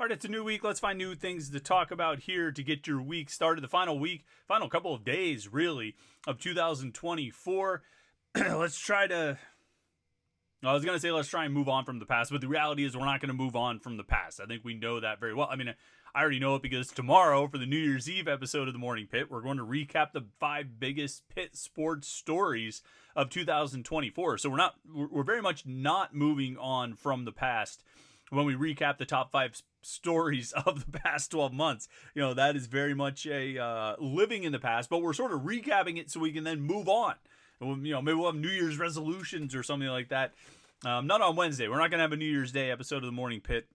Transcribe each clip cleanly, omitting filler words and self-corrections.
All right, it's a new week. Let's find new things to talk about here to get your week started. The final couple of days, really, of 2024. Let's try and move on from the past, but the reality is we're not going to move on from the past. I think we know that very well. I mean, I already know it because tomorrow for the New Year's Eve episode of the Morning Pitt, we're going to recap the 5 biggest Pitt sports stories of 2024. So we're very much not moving on from the past when we recap the top 5 stories of the past 12 months. That is very much a living in the past, but we're sort of recapping it so we can then move on. Maybe we'll have New Year's resolutions or something like that. Not on Wednesday. We're not going to have a New Year's Day episode of the Morning Pitt.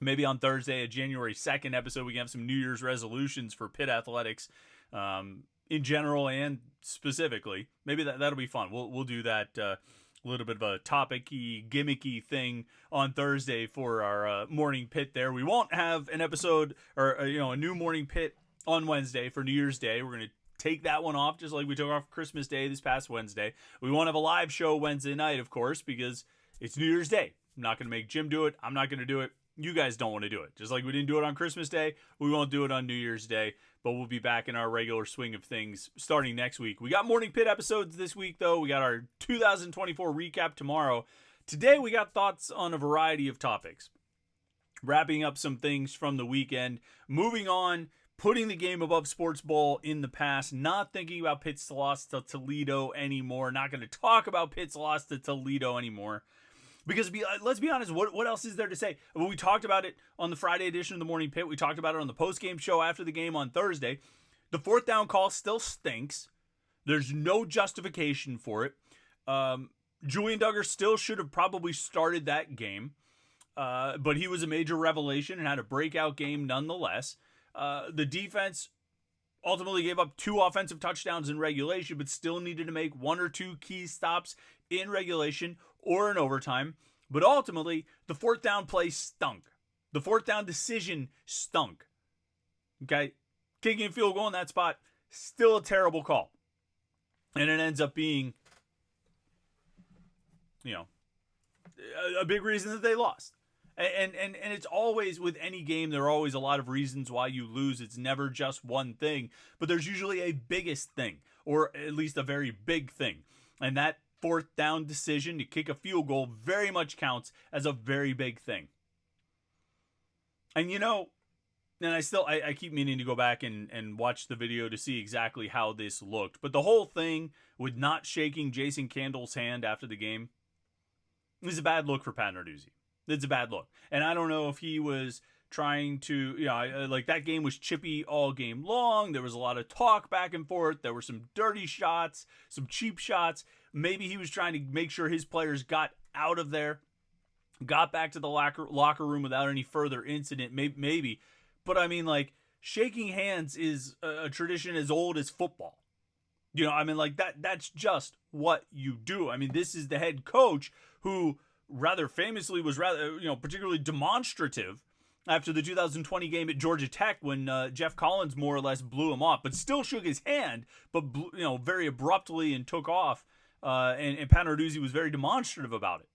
Maybe on Thursday, a January 2nd episode, we can have some New Year's resolutions for Pitt athletics in general and specifically. Maybe that'll be fun. We'll do that. A little bit of a topic-y, gimmicky thing on Thursday for our Morning Pitt there. We won't have an episode or a new Morning Pitt on Wednesday for New Year's Day. We're going to take that one off just like we took off Christmas Day this past Wednesday. We won't have a live show Wednesday night, of course, because it's New Year's Day. I'm not going to make Jim do it. I'm not going to do it. You guys don't want to do it. Just like we didn't do it on Christmas Day, we won't do it on New Year's Day, but we'll be back in our regular swing of things starting next week. We got Morning Pitt episodes this week, though. We got our 2024 recap tomorrow. Today, we got thoughts on a variety of topics. Wrapping up some things from the weekend. Moving on. Putting the game above sports ball in the past, not thinking about Pitt's loss to Toledo anymore, not going to talk about Pitt's loss to Toledo anymore. Because let's be honest, what else is there to say? Well, we talked about it on the Friday edition of the Morning Pitt. We talked about it on the post-game show after the game on Thursday. The 4th down call still stinks. There's no justification for it. Julian Duggar still should have probably started that game. But he was a major revelation and had a breakout game nonetheless. The defense ultimately gave up 2 offensive touchdowns in regulation, but still needed to make 1 or 2 key stops in regulation or in overtime. But ultimately, the 4th down play stunk. The 4th down decision stunk. Okay? Kicking a field goal in that spot, still a terrible call. And it ends up being, a big reason that they lost. And it's always, with any game, there are always a lot of reasons why you lose. It's never just one thing. But there's usually a biggest thing, or at least a very big thing. And that 4th down decision to kick a field goal very much counts as a very big thing. And I keep meaning to go back and watch the video to see exactly how this looked. But the whole thing with not shaking Jason Candle's hand after the game is a bad look for Panther-Lair. It's a bad look. And I don't know if he was trying to, that game was chippy all game long. There was a lot of talk back and forth. There were some dirty shots, some cheap shots. Maybe he was trying to make sure his players got out of there, got back to the locker room without any further incident. Maybe. But shaking hands is a tradition as old as football. That's just what you do. This is the head coach who rather famously was particularly demonstrative after the 2020 game at Georgia Tech when Jeff Collins more or less blew him off, but still shook his hand, but very abruptly and took off. And Panther-Lair was very demonstrative about it.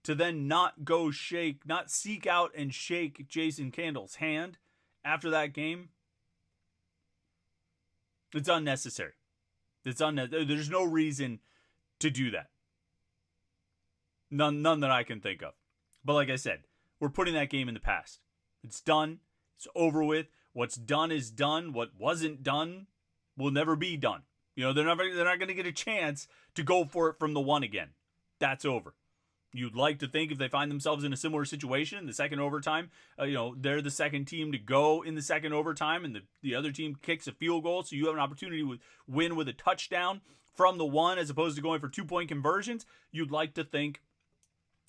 To then not seek out and shake Jason Candle's hand after that game, it's unnecessary. There's no reason to do that. None that I can think of. But like I said, we're putting that game in the past. It's done. It's over with. What's done is done. What wasn't done will never be done. They're not going to get a chance to go for it from the 1 again. That's over. You'd like to think if they find themselves in a similar situation in the second overtime, they're the second team to go in the second overtime and the other team kicks a field goal, so you have an opportunity to win with a touchdown from the 1 as opposed to going for 2-point conversions. You'd like to think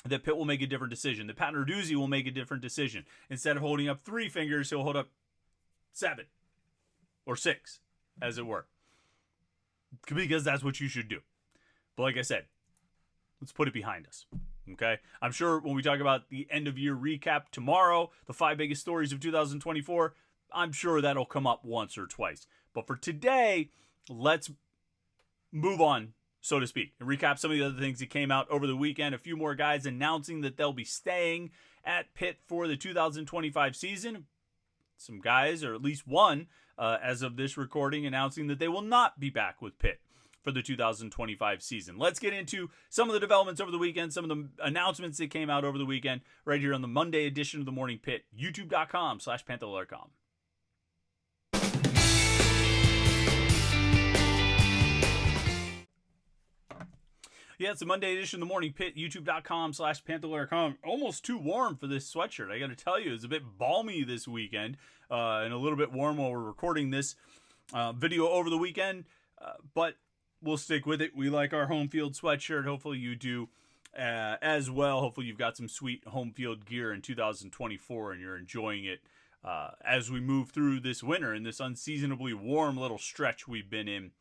that Pitt will make a different decision. That Panther-Lair will make a different decision. Instead of holding up 3 fingers, he'll hold up 7 or 6, as it were. Because that's what you should do. But like I said, let's put it behind us. Okay? I'm sure when we talk about the end of year recap tomorrow, the 5 biggest stories of 2024, I'm sure that'll come up once or twice. But for today, let's move on, so to speak, and recap some of the other things that came out over the weekend. A few more guys announcing that they'll be staying at Pitt for the 2025 season. Some guys, or at least one, as of this recording, announcing that they will not be back with Pitt for the 2025 season. Let's get into some of the developments over the weekend, some of the announcements that came out over the weekend, right here on the Monday edition of the Morning Pitt, youtube.com/Panther-Lair.com. Yeah, it's a Monday edition of the Morning Pitt, youtube.com/Panther-Lair.com. Almost too warm for this sweatshirt. I got to tell you, it's a bit balmy this weekend and a little bit warm while we're recording this video over the weekend, but we'll stick with it. We like our home field sweatshirt. Hopefully you do as well. Hopefully you've got some sweet home field gear in 2024 and you're enjoying it as we move through this winter and this unseasonably warm little stretch we've been in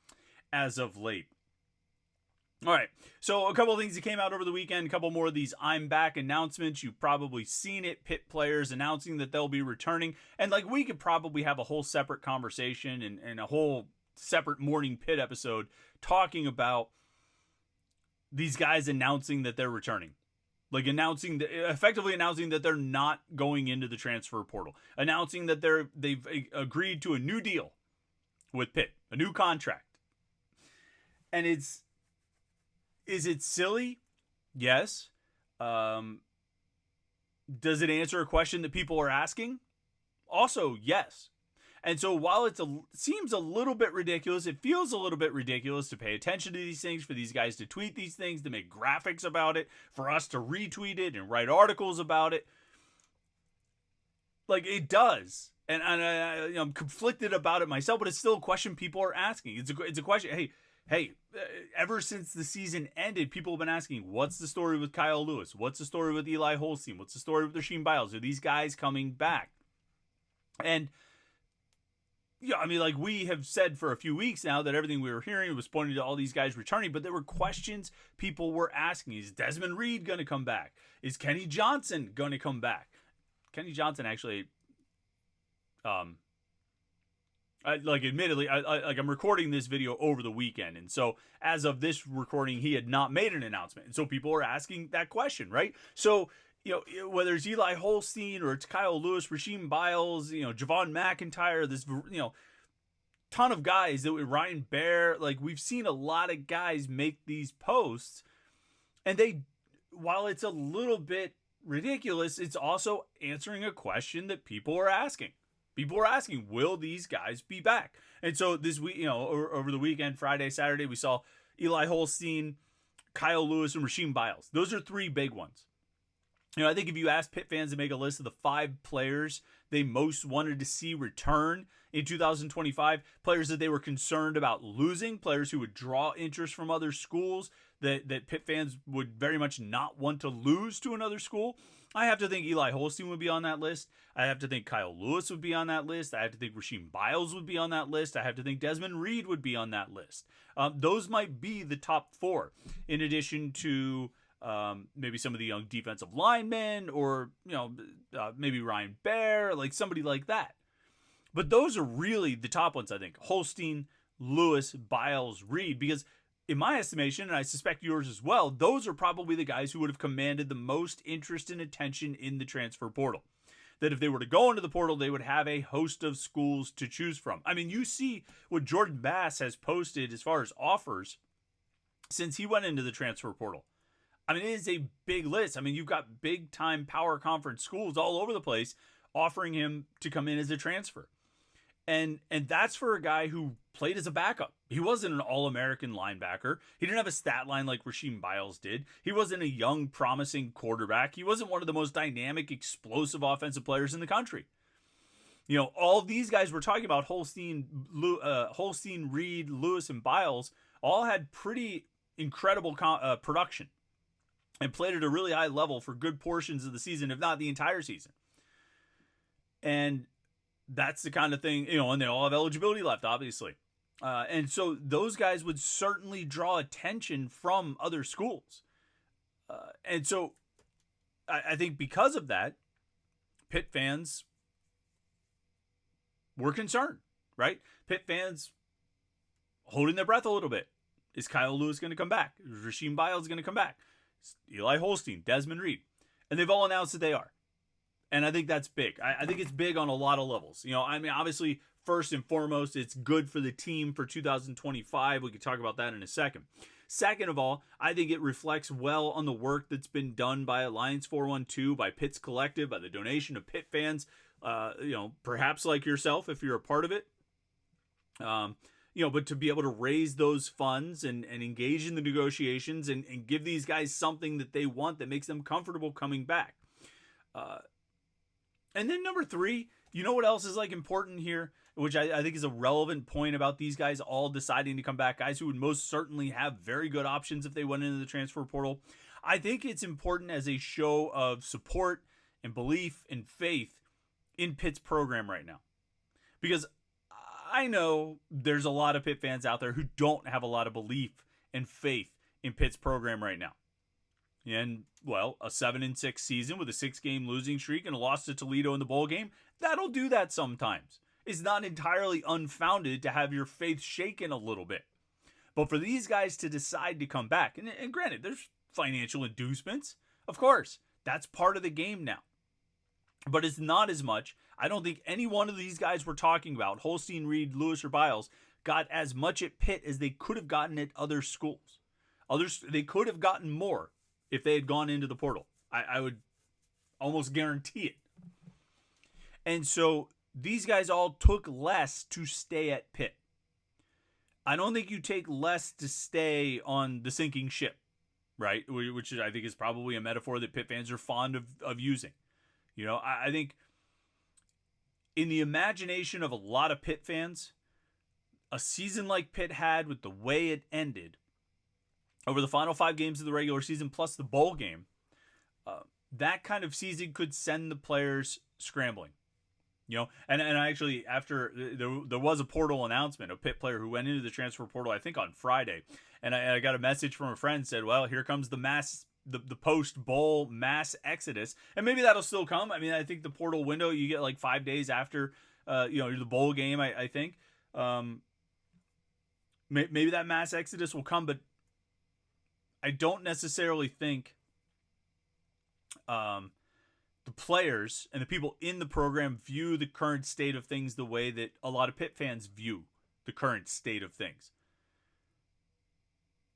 as of late. All right, so a couple of things that came out over the weekend, a couple more of these I'm back announcements. You've probably seen it, Pitt players announcing that they'll be returning. And like we could probably have a whole separate conversation and a whole separate Morning Pitt episode talking about these guys announcing that they're returning. Like effectively announcing that they're not going into the transfer portal. Announcing that they've agreed to a new deal with Pitt, a new contract. And is it silly? Yes. Does it answer a question that people are asking? Also, yes. And so while it seems a little bit ridiculous, it feels a little bit ridiculous to pay attention to these things, for these guys to tweet these things, to make graphics about it, for us to retweet it and write articles about it. Like, it does. And I'm conflicted about it myself, but it's still a question people are asking. It's a question. Hey, ever since the season ended, people have been asking, what's the story with Kyle Lewis? What's the story with Eli Holstein? What's the story with Rasheem Biles? Are these guys coming back? And, yeah, I mean, like we have said for a few weeks now that everything we were hearing was pointing to all these guys returning, but there were questions people were asking. Is Desmond Reed going to come back? Is Kenny Johnson going to come back? Kenny Johnson actually, admittedly, I'm recording this video over the weekend, and so as of this recording, he had not made an announcement, and so people are asking that question, right? So, whether it's Eli Holstein or it's Kyle Lewis, Rasheem Biles, Javon McIntyre, this, ton of guys that Ryan Baer, like we've seen a lot of guys make these posts, and while it's a little bit ridiculous, it's also answering a question that people are asking. People are asking, will these guys be back? And so this week, over the weekend, Friday, Saturday, we saw Eli Holstein, Kyle Lewis, and Rasheem Biles. Those are three big ones. I think if you ask Pitt fans to make a list of the 5 players they most wanted to see return in 2025, players that they were concerned about losing, players who would draw interest from other schools that Pitt fans would very much not want to lose to another school, I have to think Eli Holstein would be on that list. I have to think Kyle Lewis would be on that list. I have to think Rasheem Biles would be on that list. I have to think Desmond Reed would be on that list. Those might be the top 4, in addition to maybe some of the young defensive linemen, or maybe Ryan Baer, like somebody like that. But those are really the top ones, I think. Holstein, Lewis, Biles, Reed, because in my estimation, and I suspect yours as well, those are probably the guys who would have commanded the most interest and attention in the transfer portal. That if they were to go into the portal, they would have a host of schools to choose from. I mean, you see what Jordan Bass has posted as far as offers since he went into the transfer portal. I mean, it is a big list. I mean, you've got big-time power conference schools all over the place offering him to come in as a transfer. And that's for a guy who played as a backup. He wasn't an All-American linebacker. He didn't have a stat line like Rasheem Biles did. He wasn't a young, promising quarterback. He wasn't one of the most dynamic, explosive offensive players in the country. All of these guys we're talking about, Holstein, Reed, Lewis, and Biles, all had pretty incredible production and played at a really high level for good portions of the season, if not the entire season. And that's the kind of thing, and they all have eligibility left, obviously. And so those guys would certainly draw attention from other schools. And so I think because of that, Pitt fans were concerned, right? Pitt fans holding their breath a little bit. Is Kyle Lewis going to come back? Is Rasheem Biles going to come back? Is Eli Holstein, Desmond Reed. And they've all announced that they are. And I think that's big. I think it's big on a lot of levels. I mean, obviously, first and foremost, it's good for the team for 2025. We can talk about that in a second. Second of all, I think it reflects well on the work that's been done by Alliance 412, by Pitt's Collective, by the donation of Pitt fans, perhaps like yourself if you're a part of it. But to be able to raise those funds and engage in the negotiations and give these guys something that they want that makes them comfortable coming back. And then number three, you know what else is like important here, which I think is a relevant point about these guys all deciding to come back, guys who would most certainly have very good options if they went into the transfer portal. I think it's important as a show of support and belief and faith in Pitt's program right now. Because I know there's a lot of Pitt fans out there who don't have a lot of belief and faith in Pitt's program right now. And, well, a 7-6 season with a 6-game losing streak and a loss to Toledo in the bowl game, that'll do that sometimes. It's not entirely unfounded to have your faith shaken a little bit. But for these guys to decide to come back, and granted, there's financial inducements. Of course, that's part of the game now. But it's not as much. I don't think any one of these guys we're talking about, Holstein, Reed, Lewis, or Biles, got as much at Pitt as they could have gotten at other schools. They could have gotten more if they had gone into the portal. I would almost guarantee it. And so these guys all took less to stay at Pitt. I don't think you take less to stay on the sinking ship, right? Which I think is probably a metaphor that Pitt fans are fond of using. I think in the imagination of a lot of Pitt fans, a season like Pitt had with the way it ended over the final 5 games of the regular season plus the bowl game, that kind of season could send the players scrambling. And actually, after there was a portal announcement, a Pitt player who went into the transfer portal, I think on Friday, and I got a message from a friend said, well, here comes the post-bowl mass exodus, and maybe that'll still come. I mean, I think the portal window, you get like 5 days after, the bowl game, I think. Maybe that mass exodus will come, but I don't necessarily think the players and the people in the program view the current state of things the way that a lot of Pitt fans view the current state of things.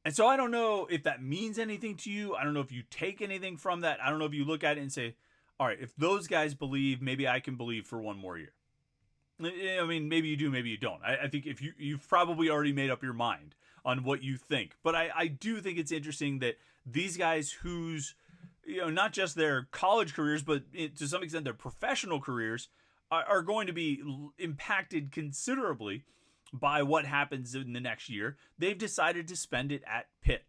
And so I don't know if that means anything to you. I don't know if you take anything from that. I don't know if you look at it and say, all right, if those guys believe, maybe I can believe for one more year. I mean, maybe you do, maybe you don't. I think if you've probably already made up your mind on what you think. But I do think it's interesting that these guys whose, not just their college careers, but to some extent their professional careers are going to be impacted considerably by what happens in the next year. They've decided to spend it at Pitt.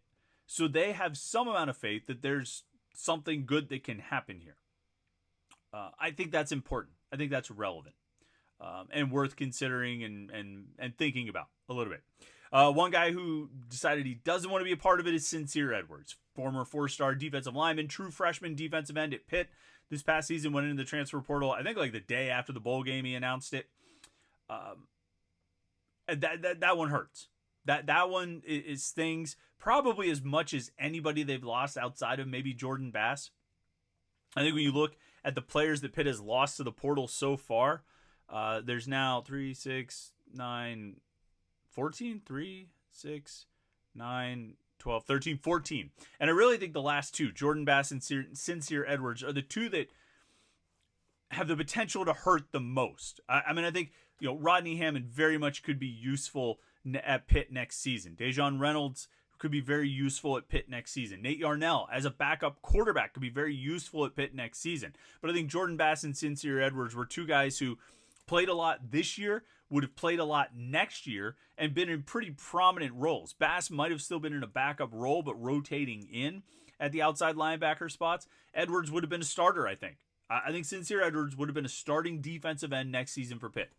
So they have some amount of faith that there's something good that can happen here. I think that's important. I think that's relevant. And worth considering and thinking about a little bit. One guy who decided he doesn't want to be a part of it is Sincere Edwards, former 4-star defensive lineman, true freshman defensive end at Pitt. This past season went into the transfer portal, I think like the day after the bowl game he announced it. That one hurts. That one is stings probably as much as anybody they've lost outside of maybe Jordan Bass. I think when you look at the players that Pitt has lost to the portal so far, there's now 3, 6, 9, 14, 3, 6, 9, 12, 13, 14. And I really think the last two, Jordan Bass and Sincere Edwards, are the two that have the potential to hurt the most. I mean, I think, Rodney Hammond very much could be useful at Pitt next season. Dejon Reynolds could be very useful at Pitt next season. Nate Yarnell, as a backup quarterback, could be very useful at Pitt next season. But I think Jordan Bass and Sincere Edwards were two guys who played a lot this year, would have played a lot next year, and been in pretty prominent roles. Bass might have still been in a backup role, but rotating in at the outside linebacker spots. Edwards would have been a starter, I think. I think Sincere Edwards would have been a starting defensive end next season for Pitt.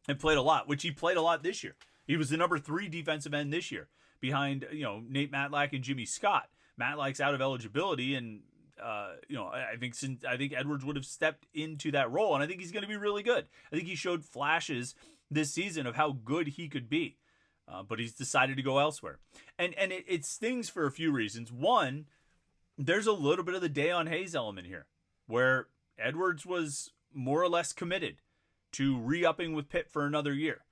And played a lot, which he played a lot this year. He was the number 3 defensive end this year, behind Nate Matlack and Jimmy Scott. Matlack's out of eligibility, and I think Edwards would have stepped into that role, and I think he's going to be really good. I think he showed flashes this season of how good he could be, but he's decided to go elsewhere, and it stings for a few reasons. One, there's a little bit of the Dayon Hayes element here, where Edwards was more or less committed to re-upping with Pitt for another year.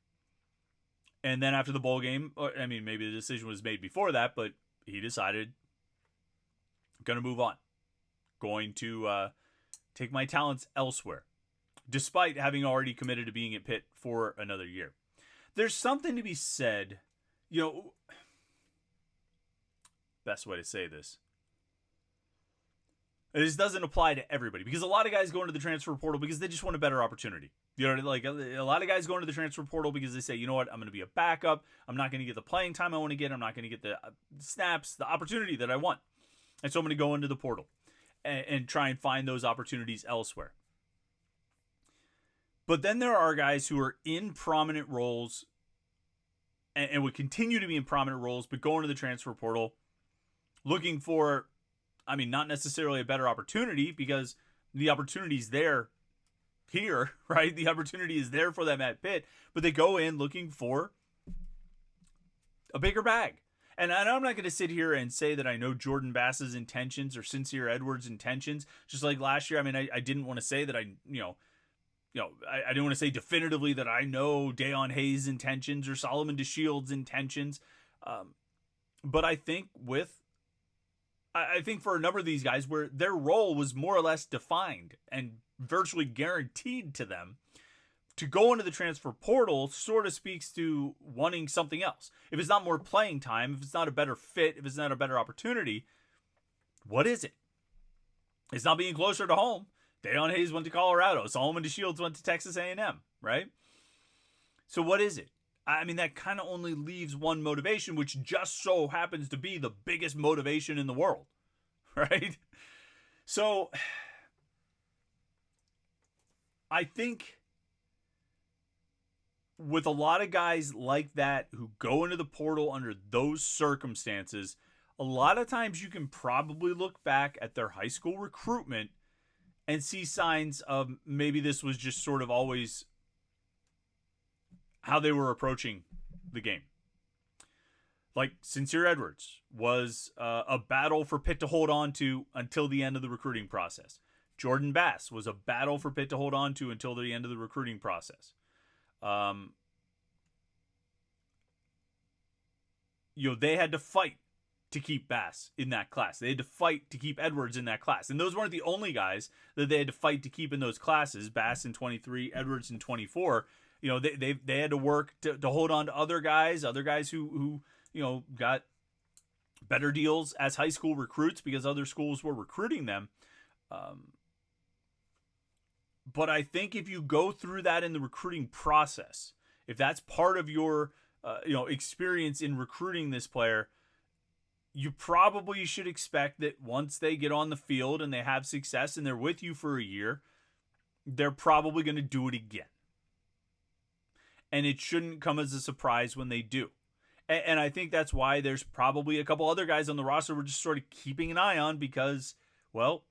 And then after the bowl game, I mean, maybe the decision was made before that, but he decided, going to move on. Going to take my talents elsewhere, despite having already committed to being at Pitt for another year. There's something to be said, best way to say this. This doesn't apply to everybody, because a lot of guys go into the transfer portal because they just want a better opportunity. Like a lot of guys go into the transfer portal because they say, you know what, I'm going to be a backup. I'm not going to get the playing time I want to get. I'm not going to get the snaps, the opportunity that I want. And so I'm going to go into the portal and try and find those opportunities elsewhere. But then there are guys who are in prominent roles and would continue to be in prominent roles, but go into the transfer portal looking for, not necessarily a better opportunity, because the opportunity's there here, right? The opportunity is there for them at Pitt, but they go in looking for a bigger bag. And I'm not going to sit here and say that I know Jordan Bass's intentions or Sincere Edwards' intentions. Just like last year, I didn't want to say that I didn't want to say definitively that I know Deion Hayes' intentions or Solomon DeShield's intentions. But I think for a number of these guys where their role was more or less defined and virtually guaranteed to them, to go into the transfer portal sort of speaks to wanting something else. If it's not more playing time, if it's not a better fit, if it's not a better opportunity, what is it? It's not being closer to home. Deion Hayes went to Colorado. Solomon DeShields went to Texas A&M, right? So what is it? That kind of only leaves one motivation, which just so happens to be the biggest motivation in the world, right? So I think with a lot of guys like that who go into the portal under those circumstances, a lot of times you can probably look back at their high school recruitment and see signs of maybe this was just sort of always how they were approaching the game. Like Sincere Edwards was a battle for Pitt to hold on to until the end of the recruiting process. Jordan Bass was a battle for Pitt to hold on to until the end of the recruiting process. They had to fight to keep Bass in that class. They had to fight to keep Edwards in that class. And those weren't the only guys that they had to fight to keep in those classes. Bass in 23, Edwards in 24. They had to work to hold on to other guys who got better deals as high school recruits because other schools were recruiting them. But I think if you go through that in the recruiting process, if that's part of your experience in recruiting this player, you probably should expect that once they get on the field and they have success and they're with you for a year, they're probably going to do it again. And it shouldn't come as a surprise when they do. And I think that's why there's probably a couple other guys on the roster we're just sort of keeping an eye on because, well,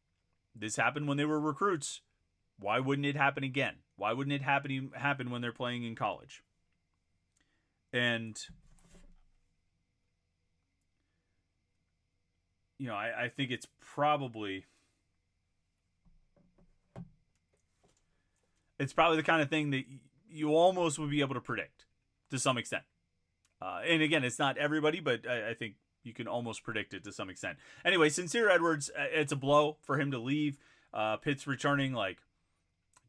this happened when they were recruits. Why wouldn't it happen again? Why wouldn't it happen when they're playing in college? And I think it's probably the kind of thing that you almost would be able to predict to some extent. And again, it's not everybody, but I think you can almost predict it to some extent. Anyway, Sincere Edwards, it's a blow for him to leave. Pitt's returning like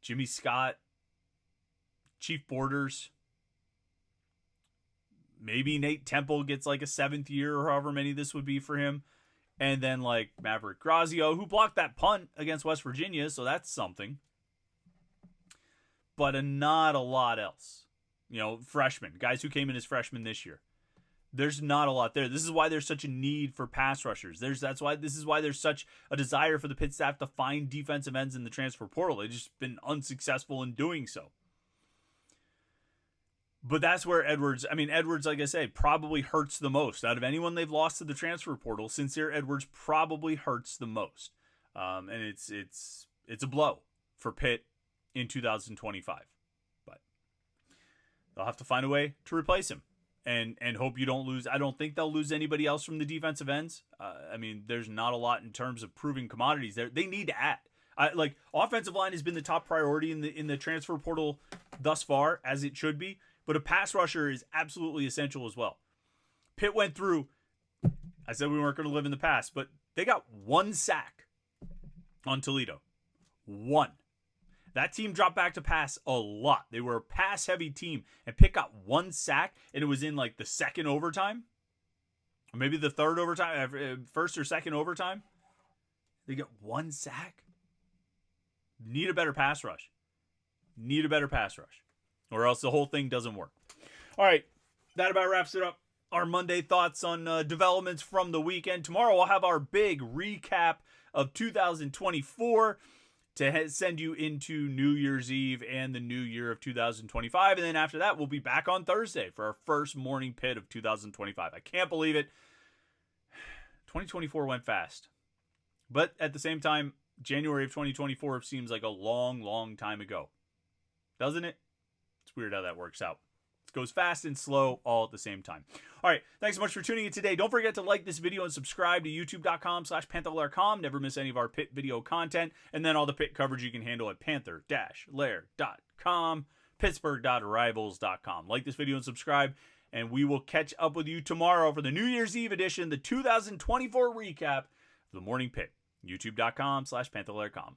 Jimmy Scott, Chief Borders. Maybe Nate Temple gets like a 7th year or however many this would be for him. And then like Maverick Grazio, who blocked that punt against West Virginia, so that's something. But not a lot else. Freshmen, guys who came in as freshmen this year. There's not a lot there. This is why there's such a need for pass rushers. This is why there's such a desire for the Pitt staff to find defensive ends in the transfer portal. They've just been unsuccessful in doing so. But that's where Edwards, like I say, probably hurts the most. Out of anyone they've lost to the transfer portal, Sincere Edwards probably hurts the most. And it's a blow for Pitt in 2025. But they'll have to find a way to replace him and hope you don't lose. I don't think they'll lose anybody else from the defensive ends. There's not a lot in terms of proving commodities there. They need to add. Offensive line has been the top priority in the transfer portal thus far, as it should be, but a pass rusher is absolutely essential as well. Pitt went through, I said we weren't going to live in the past, but they got 1 sack on Toledo. 1. That team dropped back to pass a lot. They were a pass-heavy team, and Pitt got 1 sack, and it was in like the second overtime, or maybe the third overtime, first or second overtime. They get 1 sack. Need a better pass rush. Or else the whole thing doesn't work. All right, that about wraps it up. Our Monday thoughts on developments from the weekend. Tomorrow we'll have our big recap of 2024 to send you into New Year's Eve and the new year of 2025. And then after that, we'll be back on Thursday for our first Morning Pit of 2025. I can't believe it. 2024 went fast. But at the same time, January of 2024 seems like a long, long time ago. Doesn't it? It's weird how that works out. It goes fast and slow all at the same time. All right. Thanks so much for tuning in today. Don't forget to like this video and subscribe to youtube.com/Panther-Lair.com. Never miss any of our Pitt video content. And then all the Pitt coverage you can handle at Panther-Lair.com, Pittsburgh.rivals.com. Like this video and subscribe. And we will catch up with you tomorrow for the New Year's Eve edition, the 2024 recap of the Morning Pit. youtube.com/Panther-Lair.com.